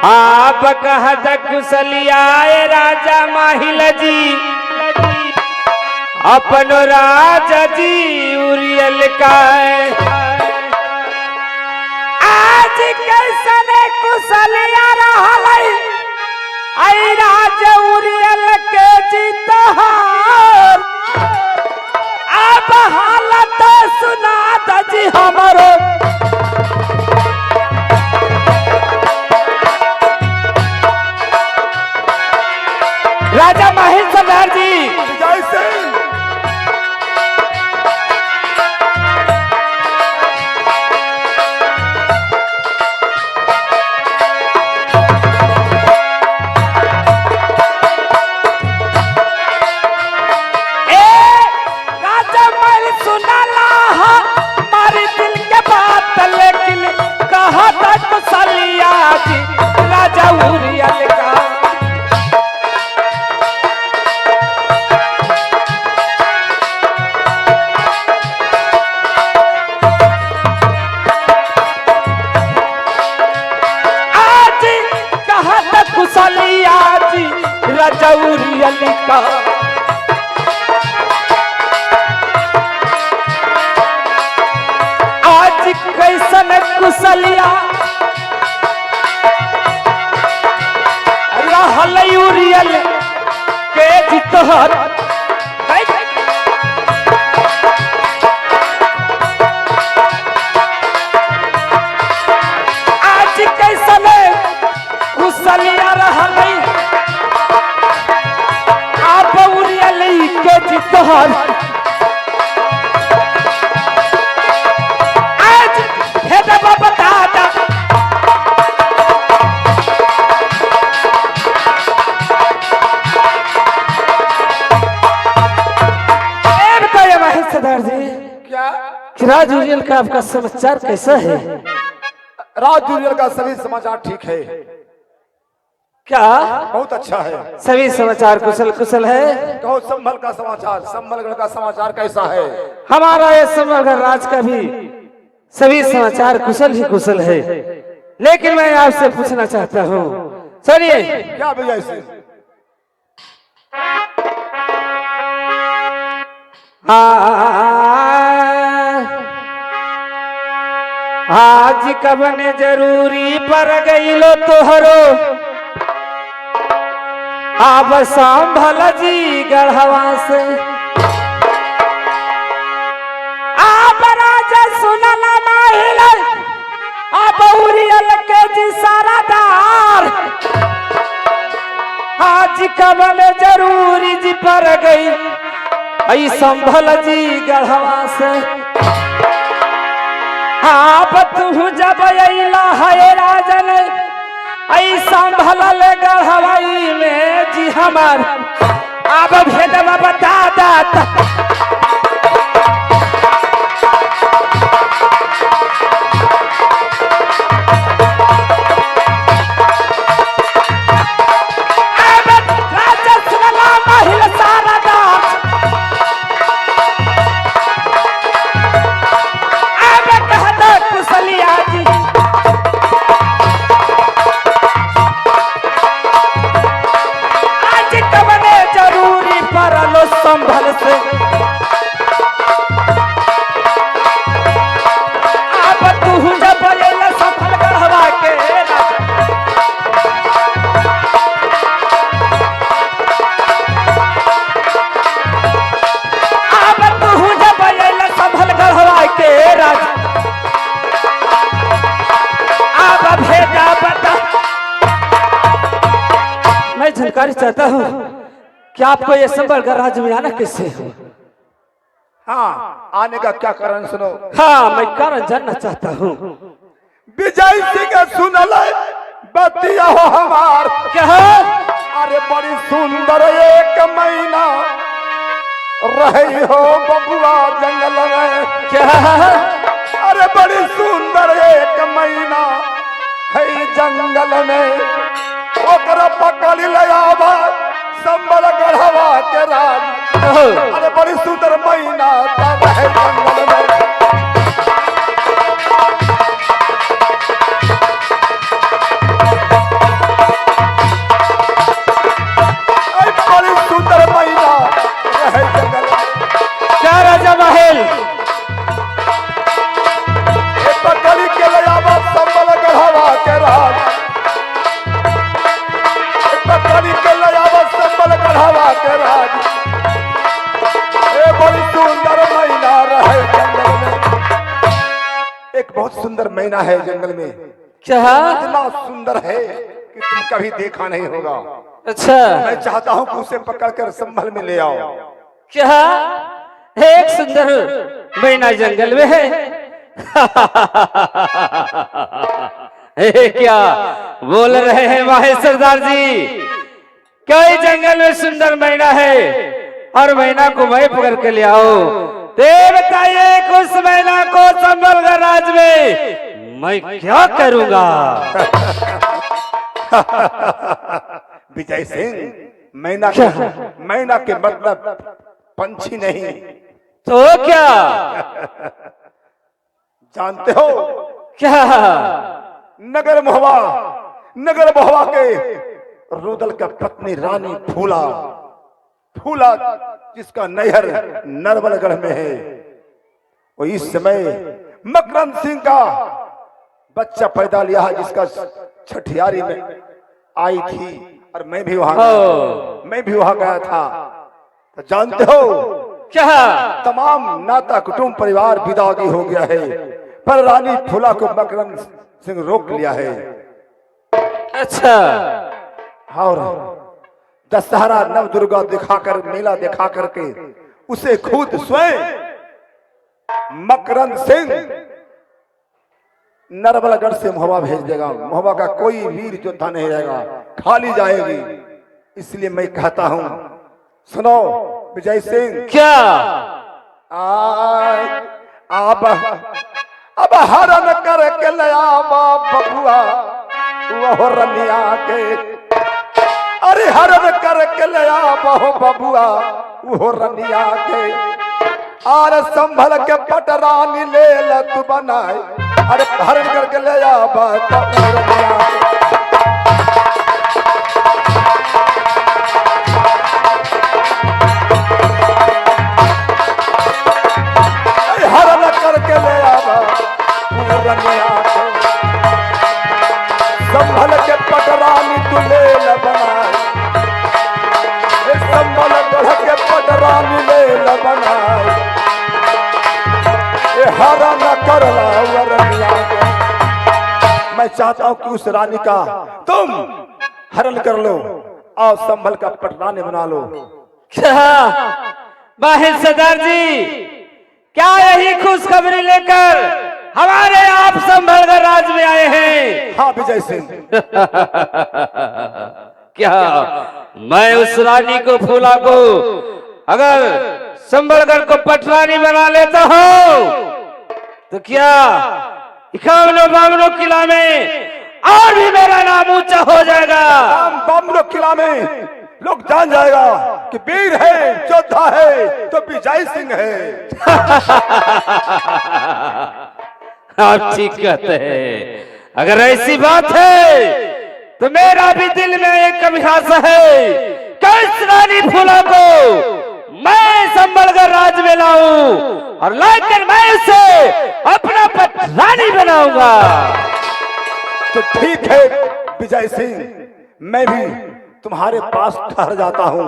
आप कहत कुशलियाए राजा माहिल जी अपनो राजा जी उरियल का आज कैसन कुशलिया रहल आई राजा उरियल के जीतहार अब हालत सुना दजी हमरो राजा माहिल सरदार जी जय सिंह। राजा माहिल सुनाला हमारे दिल के बात लेकिन कहा था कुशलिया जी राजा उरियल का कुशलिया जी राजा उरियल का आज कैसन कुशलिया रहल उरियल के जितहर आज कैसन कुशलिया रहल आप उरियल के जितहर आज हे देवा बता दा बताइए माहिल सरदार जी क्या राज उरियल का आपका समाचार कैसा है? राज उरियल का सभी समाचार ठीक है, क्या बहुत अच्छा है। सभी समाचार कुशल कुशल है? कहो संभल का समाचार, संभलगढ़ का समाचार कैसा है? हमारा ये संभलगढ़ राज का भी सभी समाचार कुशल ही कुशल है, लेकिन मैं आपसे पूछना चाहता हूँ सुनिए। क्या भैया इसे? आज कबने जरूरी पर गईलो तोहरो अब संभल जी गढ़वा से आप राजा सुनला माहिल अब उरियल के जी सारादार आज कबने जरूरी जी पर गई आई संभल जी गढ़वा से आप तू जब अला है राजन आई संभल गढ़वाई में जी हमार अब भेदवा बता दाता राजा सुनला माहिल सारदा अब कहता कुशलिया जी आज कबने जरूरी परलो संभल से अब तू जब अला संभल गढ़वा के अब तू जब अला संभल गढ़वा के राजा अब भेजा बता। मैं जानकारी चाहता हूँ कि आपको ये संभलगढ़ राज्य में आना कैसे हो? हाँ, आने का क्या कारण सुनो। हाँ, मैं कारण जानना चाहता हूँ। विजय सिंह सुनल बतिया हो हमार क्या? अरे बड़ी सुंदर एक महीना रही हो बबुआ जंगल में। क्या? अरे बड़ी सुंदर एक महीना है जंगल में ओकरा पकड़ ले आवा संभल गढ़वा के राज। अरे बड़ी सुंदर महीना तब है जंगल में। मैना है जंगल में, क्या? इतना सुंदर है कि तुम कभी देखा नहीं होगा। अच्छा, मैं चाहता हूँ कि उसे पकड़कर संभल में ले आओ। क्या? एक सुंदर मैना जंगल में है? क्या बोल रहे हैं माहे सरदार जी? कई जंगल में सुंदर मैना है और मैना को मैं पकड़ के ले आओ। ते बताइए कि उस मैना को संभल कर राज में मैं क्या करूंगा? विजय सिंह, मैना के मतलब पंछी नहीं। तो क्या जानते हो? क्या? नगर महुआ के रुदल का पत्नी रानी फूला जिसका नैहर नरवलगढ़ में है, वो इस समय मकरंद सिंह का बच्चा पैदा लिया है, जिसका छठियारी में आई थी और मैं भी वहां गया था। तो जानते हो क्या? तमाम नाता कुटुंब परिवार विदागी हो गया है, पर रानी फूला को मकरंद सिंह रोक लिया है। अच्छा, और दशहरा नव दुर्गा दिखाकर, मेला दिखा करके उसे खुद स्वयं मकरंद सिंह नरवलगढ़ से महुआ भेज देगा। महुआ का कोई वीर योद्धा नहीं रहेगा, खाली जाएगी। इसलिए मैं कहता हूं, सुनो विजय सिंह। क्या? अब हरण करके ले आवा बबुआ वो रनिया के। अरे हरण करके ले आवा बबुआ वो रनिया के। और संभल के पटरानी ले लत बनाए। अरे हरण करके ले आवा रनिया के। हरण करके ले आवा रनिया के। संभल के पटरानी तू ले ल बनाए। संभल के पटरानी ले ल बनाए। हरण कर ला रनिया के। मैं चाहता हूं कि उस रानी का तुम हरण कर लो और संभल का पटरानी बना लो। क्या माहिर सरदार जी, क्या यही खुशखबरी लेकर हमारे आप संभलगढ़ राज में आए हैं? हाँ विजय सिंह। क्या मैं उस रानी को फूला को अगर संभलगढ़ को पटरानी बना लेता हूँ तो क्या 51 किला में और भी मेरा नाम ऊंचा हो जाएगा? बामनो किला में लोग जान जाएगा कि वीर है, योद्धा है तो विजय सिंह है। आप ठीक कहते हैं। अगर ऐसी बात है तो मेरा भी दिल में एक अभिलाषा है कि इस रानी फूला को मैं संभलगढ़ राज में लाऊं और लाकर मैं उसे अपना पटरानी बनाऊंगा। तो ठीक है विजय सिंह, मैं भी तुम्हारे पास ठहर जाता हूँ।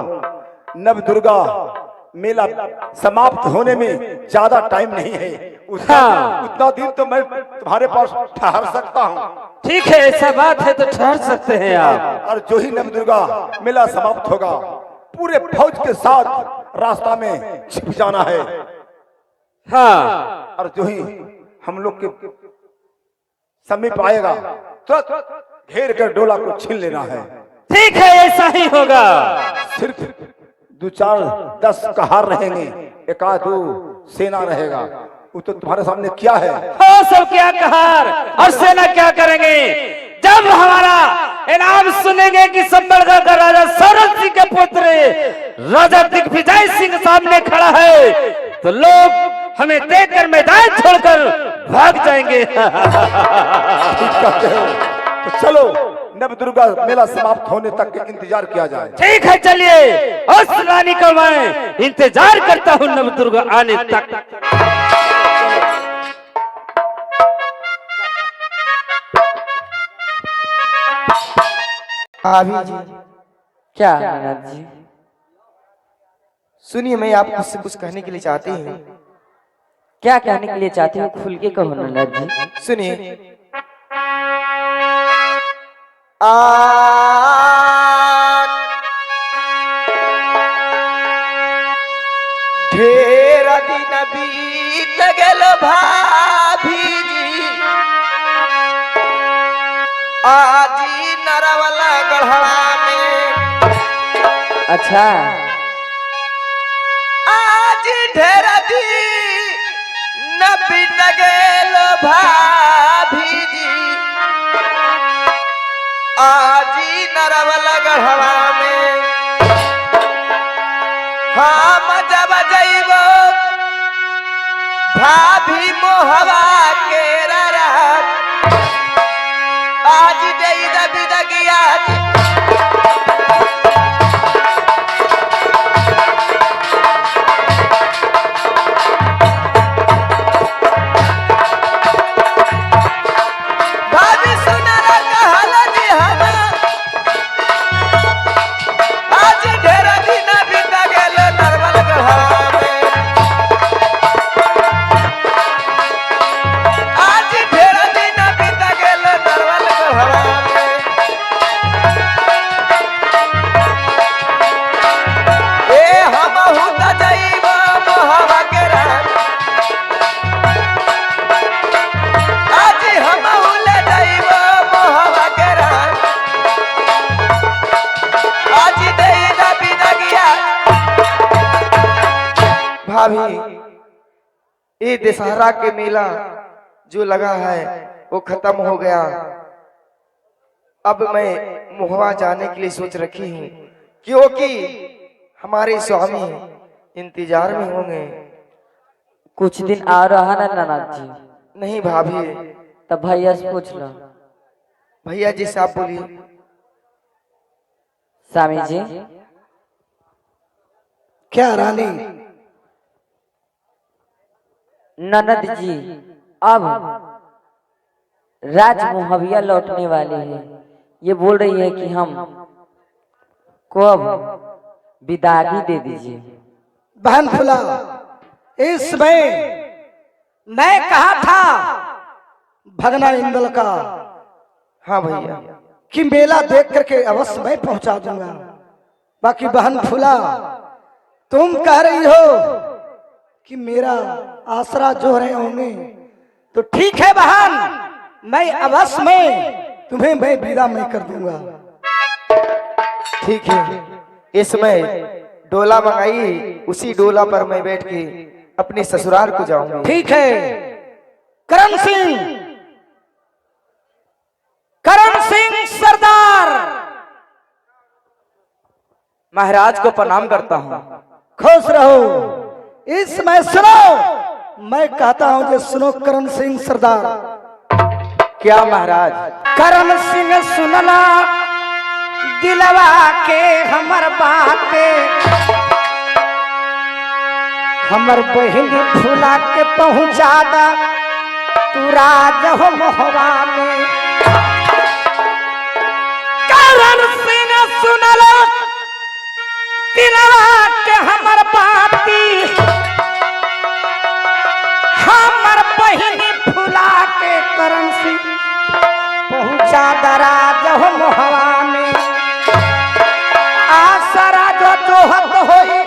नव दुर्गा मेला समाप्त होने में ज्यादा टाइम नहीं है। उतना दिन तो मैं तुम्हारे पास ठहर सकता हूँ। ठीक है, ऐसा बात है तो ठहर सकते हैं आप। और जो ही नव दुर्गा मेला समाप्त होगा, पूरे फौज के साथ रास्ता में छिप जाना है। हाँ, और जो ही हम लोग के समीप आएगा तुरंत घेर कर डोला को छीन लेना है। ठीक है, ऐसा ही होगा। सिर्फ 2-4-10 कहार रहेंगे, 1-2 सेना रहेगा। वो तो तुम्हारे सामने क्या है? हो सब क्या कहार और सेना क्या करेंगे? जब हमारा इनाम सुनेंगे कि संभलगढ़ का राजा सौरभ सिंह के पुत्र राजा दिग्विजय सिंह सामने खड़ा है तो लोग हमें देखकर मैदान छोड़कर भाग जाएंगे। ठीक कहते हो। तो चलो नव दुर्गा मेला समाप्त होने तक के इंतजार किया जाए। ठीक है, चलिए उस रानी का मैं इंतजार करता हूँ नव दुर्गा आने तक। अभी जी क्या नाथ जी? सुनिए, मैं आपको कुछ कहने के लिए चाहती हूँ। क्या कहने के लिए चाहती हो, खुल के कहो ननद जी। सुनिए। ढेर दिन बीत गेल भाभी जी, आजी नरवला गढ़वा में। अच्छा, आज ढेर दिन न बीत गेल भाभी जी, आजी नरवला गढ़वा में। हम जब जइबो भाभी मोहवा के रात, आज देई दबी दगिया भाभी सुनर कहल जी हम, आज ढेर दिन बीत गेल नरवल गढ़वा में। आज ढेर दिन बीत गेल नरवल गढ़वा में। ए हमहु त जइबो मोहवा के रात, आज हमहु ले जइबो मोहवा के रात, आज देई दबी दगिया। भाभी, ये दशहरा के मेला जो लगा है वो खत्म हो गया। अब मैं मोहवा जाने के लिए सोच रखी हूँ, क्योंकि हमारे स्वामी इंतजार में होंगे। कुछ दिन आ रहा ना ननद जी। नहीं भाभी, तब भैया से पूछ लो। भैया जी से आप बोलिए। स्वामी जी, क्या रानी? ननद जी अब राज मोहविया लौटने वाली है। ये बोल रही है कि हम को अब विदागी दे दीजिए। बहन फुला, इसमें मैं कहा था भगना इंदल का हाँ भैया। कि मेला देख करके अवश्य मैं पहुंचा दूंगा। बाकी बहन फुला, तुम कह रही हो कि मेरा आसरा जो रहे होंगे, तो ठीक है बहन, मैं अवश्य में तुम्हें मैं विदा मैं कर दूंगा। ठीक है, इसमें डोला मंगाई, उसी डोला पर मैं बैठ के अपने ससुराल को जाऊंगा। ठीक है। करण सिंह, करण सिंह सरदार, महाराज को प्रणाम करता हूँ। खुश रहो। इसमें सुनो, मैं कहता हूं कि सुनो करण सिंह सरदार। क्या महाराज? करण सिंह सुनला दिलवा के हमर बाते, हमर बहिन फुला के पहुंचा दा तू राज हो मोहवा में। करण सिंह सुनला दिलवा के हमर बाती, हमर बहिन फुला के करण सिंह पहुंचा दराज हो मोहवा में। आसरा जो जोहत होई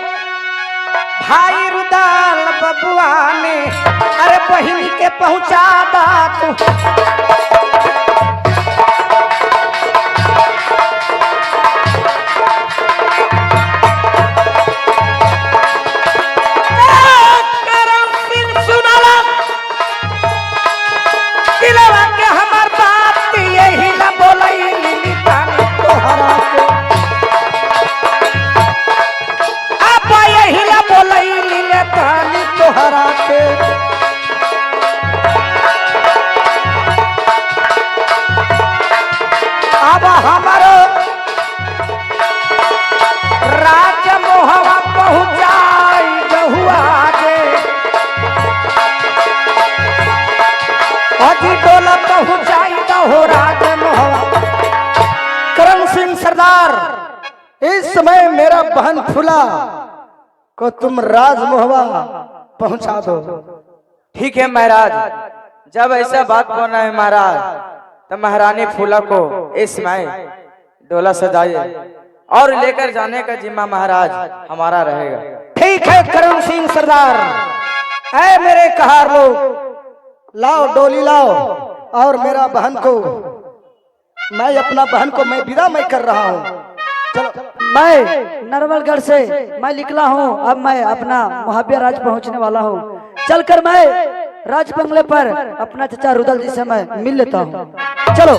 भाई रुदाल बबुआ ने, अरे बहिन के पहुंचा दा तू। अब हमारो राज मोहवा पहुंचाई बहुआ के, अजी डोला पहुंचाई दहो राज मोहवा। करण सिंह सरदार, इस समय मेरा बहन फुला को तुम राज मोहवा पहुंचा दो। ठीक है महाराज, जब ऐसा बात बोलना है महाराज तो महारानी फूला को इस समय डोला सजाइए और लेकर जाने का जिम्मा महाराज हमारा रहेगा। ठीक है करुण सिंह सरदार, ऐ मेरे कहार लोग, लाओ डोली लाओ और मेरा बहन को, मैं अपना बहन को मैं विदा मैं कर रहा हूँ। चलो, मैं नरवलगढ़ से मैं निकला हूँ, अब मैं अपना मुहाबिया राज पहुँचने वाला हूँ। चलकर मैं राज बंगले पर अपना चचा रुदल जी से मैं मिल लेता हूँ। चलो,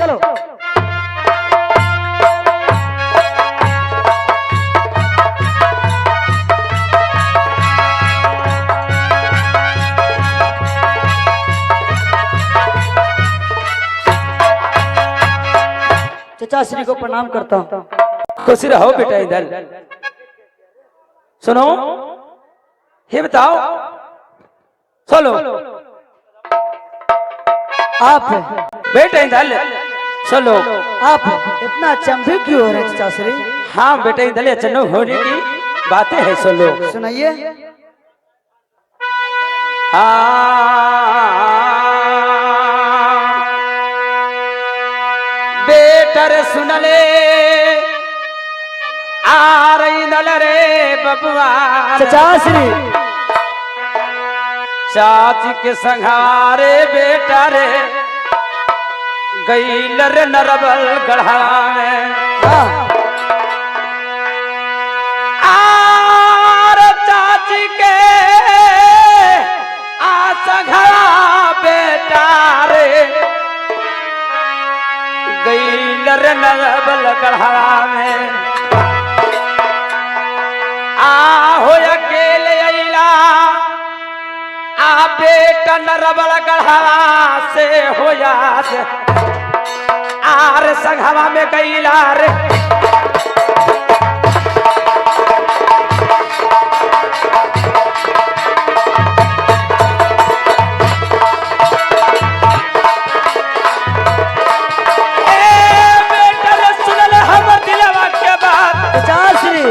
चचा श्री को प्रणाम करता हूँ। खुश रहो बेटा। इधर सुनो, ये बताओ, चलो आप बेटा इधर चलो। आप इतना चंबी क्यों हो रहे चचा श्री? हाँ बेटा इधर चनो होने की बातें हैं, सुनो। सुनाइए। बेटर सुन ले आ रही नल रे बबुआ, चचा श्री चाची के संघारे बेटा रे गई रे नरबल गढ़ा में। आर चाची के आ संघारा बेटा रे गई रे नरबल गढ़ा में। हो अकेले अइला आ बेटा नरबल गढ़वा से हो याद आर संघवा में गईला रे। बेटा रे सुनल हम दिलवा के बात, चचा श्री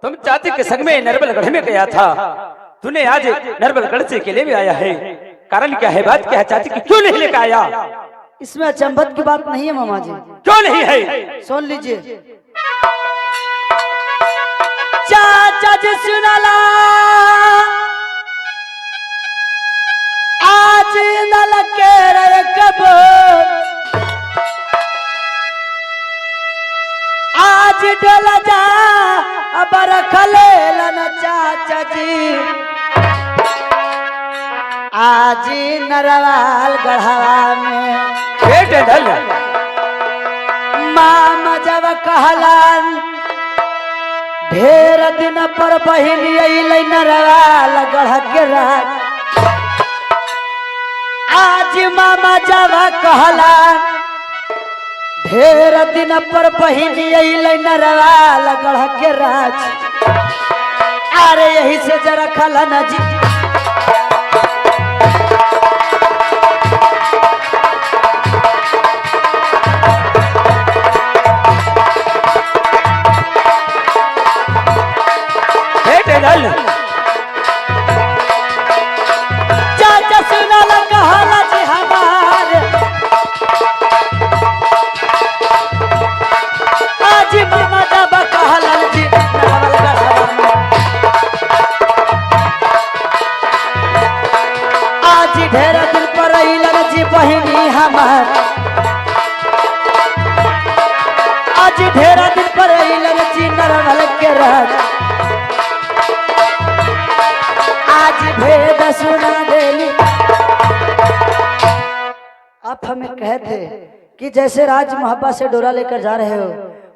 तुम चाची के संग में नरबलगढ़ में गया था, तूने आज नरबलगढ़ से अकेले में आया है, कारण क्या है, बात क्या है, चाची की क्यों नहीं लेकर आया? इसमें अचंभत की बात नहीं है मामा जी। क्यों नहीं है? सुन लीजिए। चाचा जी सुनला आज नल के रे कब आज डल जा अब रखले लन चाचा जी आज नरवाल गढ़वा में। बेटे धल मामा जब कहलन ढेर दिन पर बहिनी अइलै नरवाल गढ़ के रात, आज मामा जब कहलन ढेर दिन पर बहिनी अइलै नरवाल गढ़ के राज, अरे यही से जरा खलन जी चाचा सुनल कहला जी हमार आज मामा जब कहलन जी नरवाल गढ़वा में। आज ढेर दिन पर अइलन जी बहिनी हमार, आज ढेर दिन पर अइलन जी नरवल के राज आज भेद सुना देली। आप हमें कहे थे कि जैसे राज महाबा से डोरा लेकर जा रहे हो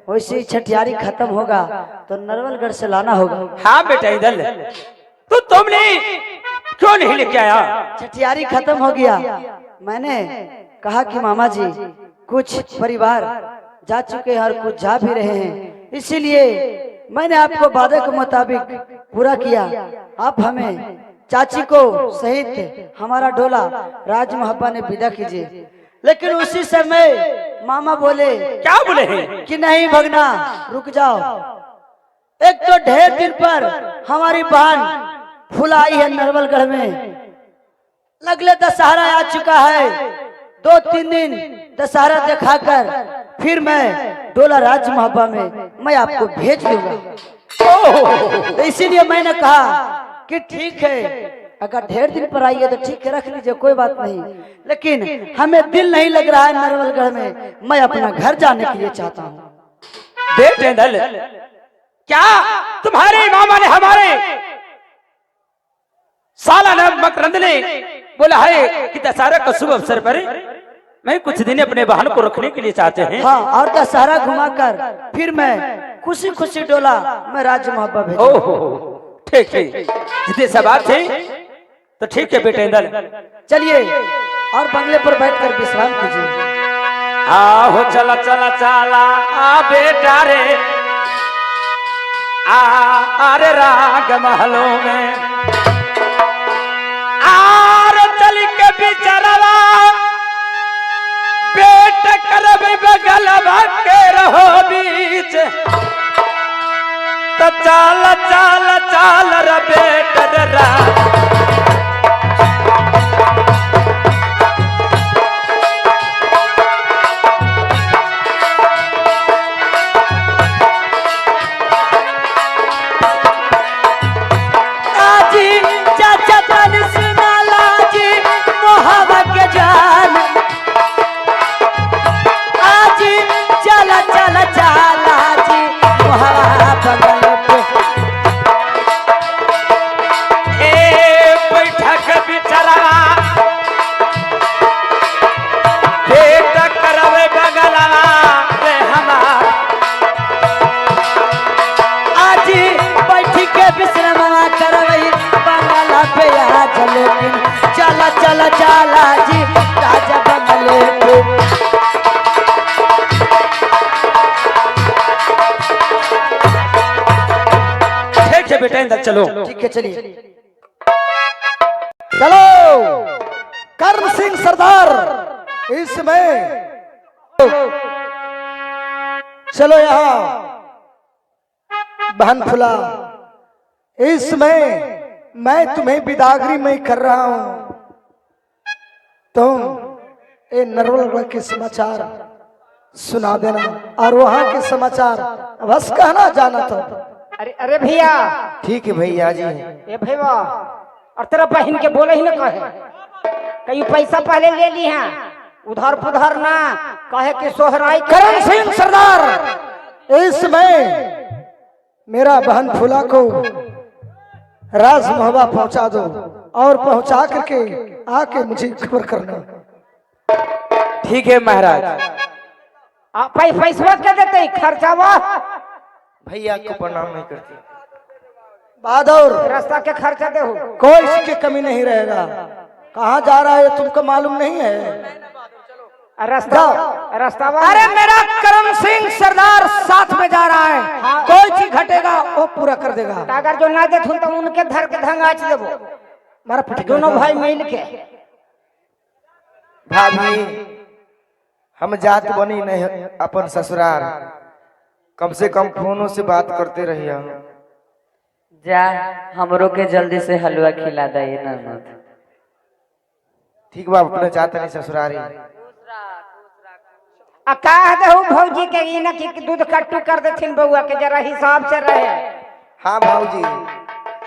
वैसे ही छठियारी खत्म होगा तो नरवलगढ़ से लाना होगा। हाँ बेटा इधर तो तुमने क्यों नहीं लेके आया? छठियारी खत्म हो गया। मैंने कहा कि मामा जी कुछ परिवार जा चुके हैं और कुछ जा भी रहे हैं, इसीलिए मैंने आपको वादे के मुताबिक पूरा किया। आप हमें चाची को सहित हमारा डोला राज महापा ने विदा कीजिए। लेकिन उसी समय मामा बोले क्या बोले हैं? कि नहीं भगना रुक जाओ, एक तो ढेर दिन पर हमारी बहन फुलाई है नरवलगढ़ में, अगले दशहरा आ चुका है, 2-3 दिन दशहरा दिखाकर फिर मैं डोला राज महाबा में मैं आपको भेज दूंगा। तो इसीलिए मैंने कहा कि ठीक है, अगर ढेर दिन पर आइए तो ठीक है, रख लीजिए, कोई बात नहीं, लेकिन हमें दिल नहीं लग रहा है नरवलगढ़ में, मैं अपना घर जाने के लिए चाहता हूँ। बेटे दल क्या तुम्हारे मामा ने हमारे सालाना मकरंद ने बोला है कि दशहरा का शुभ अवसर पर मैं कुछ दिन अपने बहन को रखने के लिए चाहते हैं। हाँ, और दशहरा घुमाकर फिर मैं खुशी खुशी डोला मैं राज महाबा भेज। ओहो ठीक है, जितने सब बात थे तो ठीक है बेटे दल, चलिए और बंगले पर बैठकर विश्राम कीजिए। आहो चला चला चला आ बेटा रे आरे राग महलों में आर चल के बिचरवा बेट करब बगलवा के रहो बीच तो चाल चाल चाल रे बेट रा चला चला चला जी राजा बंगले पे। ठीक है बेटा इंदर चलो। ठीक है चलिए चलो। कर्ण सिंह सरदार इसमें चलो, यहाँ बहन फुला इसमें मैं तुम्हें बिदागरी में कर रहा हूं, तुम ये नरवलगढ़ के समाचार सुना देना और वहां के समाचार बस कहना जाना तो। अरे अरे भैया, ठीक है भैया जी। ए भैया, और तेरा बहन के बोले ही ना कहे कहीं पैसा पहले ले ली हैं, उधर पुधर ना कहे कि सोहराई। करण सिंह सरदार इसमें मेरा बहन फुला को राज महबा पहुंचा दो और पहुंचा करके आके मुझे खबर करना। ठीक है महाराज। पैसा क्या देते खर्चावा? भैया को प्रणाम नहीं करती। बहादुर रास्ता के खर्चा दे हो, कोई इसकी कमी नहीं रहेगा। कहाँ जा रहा है तुमको मालूम नहीं है? रास्ता अरे मेरा करण सिंह सरदार साथ में जा रहा है, हाँ। कोई चीज घटेगा वो पूरा कर देगा। अगर जो ना दे तो उनके धर के धंगाच देबो, मारा पटक दोनों भाई मिल के। भाभी हम जात बनी नहीं अपन ससुराल, कम से कम फोनों से बात करते रहिए। जा हमरो के जल्दी से हलवा खिला दे ननद। ठीक बा, अपने जात नहीं ससुरारी। कह दे भौजी के ये ना कि दूध कट्टू कर देथिन बउआ के, जरा हिसाब से रहे। हाँ भाऊजी,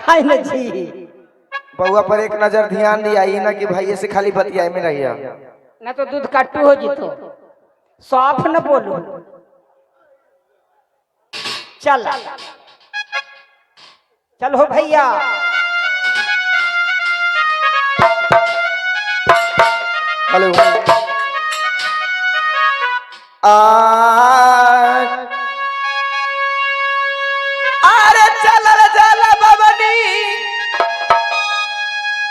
हाय न जी, बउआ पर एक नजर ध्यान दिया, ये ना कि भैया से खाली बतियाए में रहिए। ना तो दूध कट्टू हो जीतो, साफ न बोलो। चल चल हो भैया। हेलो अरे चलल जाला बबनी,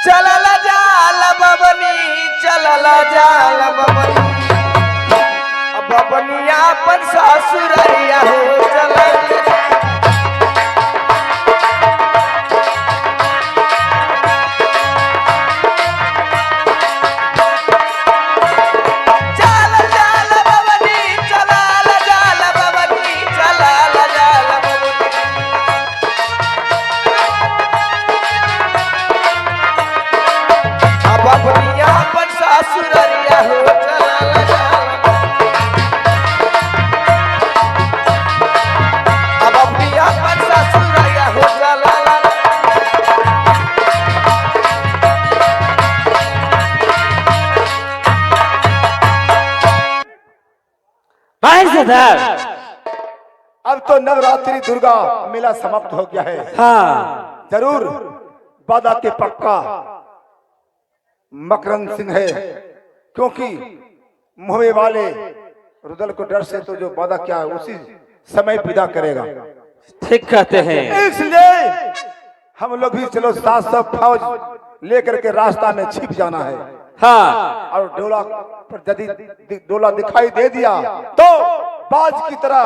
चलल जाला बबनी, चलल जाला बबनी, अब बबनिया अपन ससुररिया हो चलल। भाई सरदार, अब तो नवरात्रि दुर्गा मेला समाप्त हो गया है। हाँ जरूर वादा के पक्का मकरंद सिंह है, क्योंकि मुहे वाले रुदल को डर से तो जो वादा क्या है उसी समय विदा करेगा। ठीक कहते हैं। इसलिए हम लोग भी चलो 700 फौज लेकर के रास्ता में छिप जाना है। हाँ और डोला पर यदि डोला दिखाई दे दिया तो बाज की तरह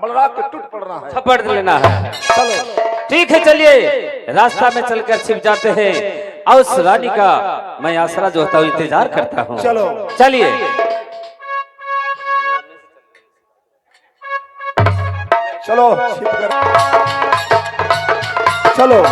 मलरा के टूट पड़ना है। थप्पड़ लेना है। चलो ठीक है, चलिए रास्ता में चलकर छिप जाते हैं और उस रानी का मैं आसरा जो होता हूँ इंतजार करता हूँ। चलो चलिए। चलो छिप कर चलो।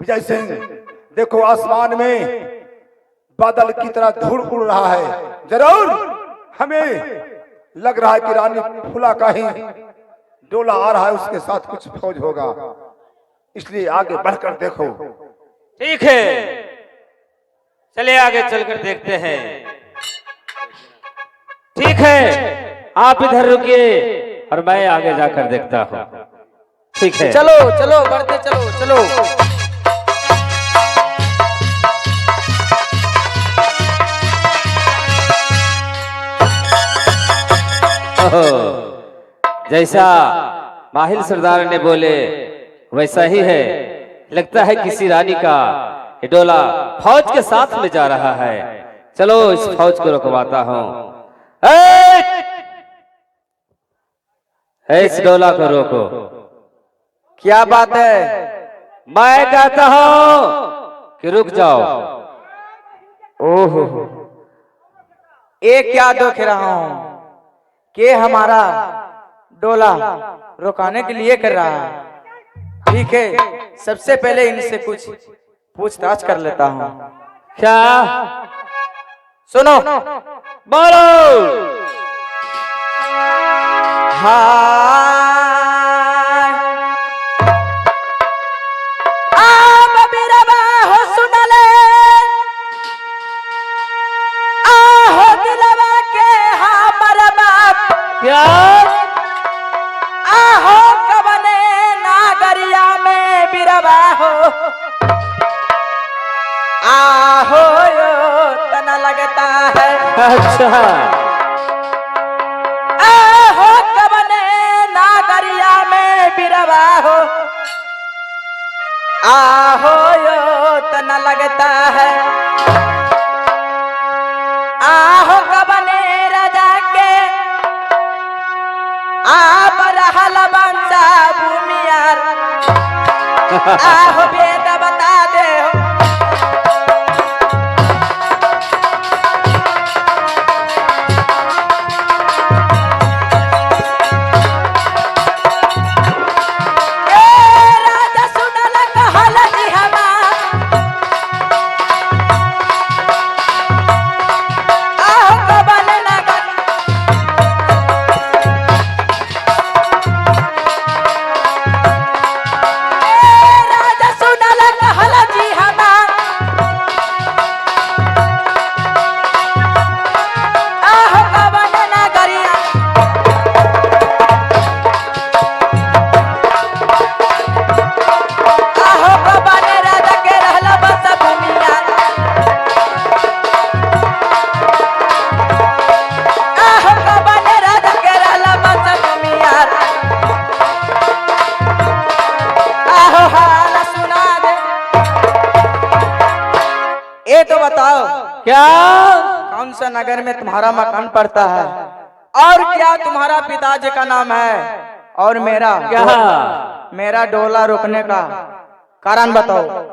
विजय सिंह, देखो आसमान में बादल की तरह धूल उड़ रहा है। जरूर हमें लग रहा है कि रानी फूला का ही डोला आ रहा है, उसके साथ कुछ फौज होगा, इसलिए आगे बढ़कर देखो। ठीक है, चलिए आगे चलकर देखते हैं। ठीक है, आप इधर रुकिए और मैं आगे जाकर देखता हूँ। ठीक है, चलो चलो बढ़ते चलो चलो। जैसा माहिल सरदार ने बोले वैसा ही है। लगता है किसी रानी का ये डोला फौज के साथ में जा रहा है। चलो इस फौज को रुकवाता हूँ। इस डोला को रोको। क्या बात है? मैं कहता हूँ कि रुक जाओ। ओहो, एक क्या देख रहा हूँ कि हमारा डोला रुकाने के लिए कर रहा है। ठीक है, सबसे पहले इनसे कुछ पूछताछ कर लेता हूँ। क्या? सुनो, बोलो। हाँ क्या? आहो कबने नागरिया में बिरवा हो, आहो यो तना लगता है। अच्छा, आहो कबने नागरिया में बिरवा हो, आहो यो तना लगता है। आहो कबने राजा के आप रहल बंसा भूमियार, आहो वेद बता दे हो। राजा सुनल कहल जी हमा तो बताओ क्या? कौन सा नगर में तुम्हारा मकान पड़ता है और क्या तुम्हारा पिताजी का नाम है और मेरा क्या? मेरा डोला रोकने का कारण बताओ।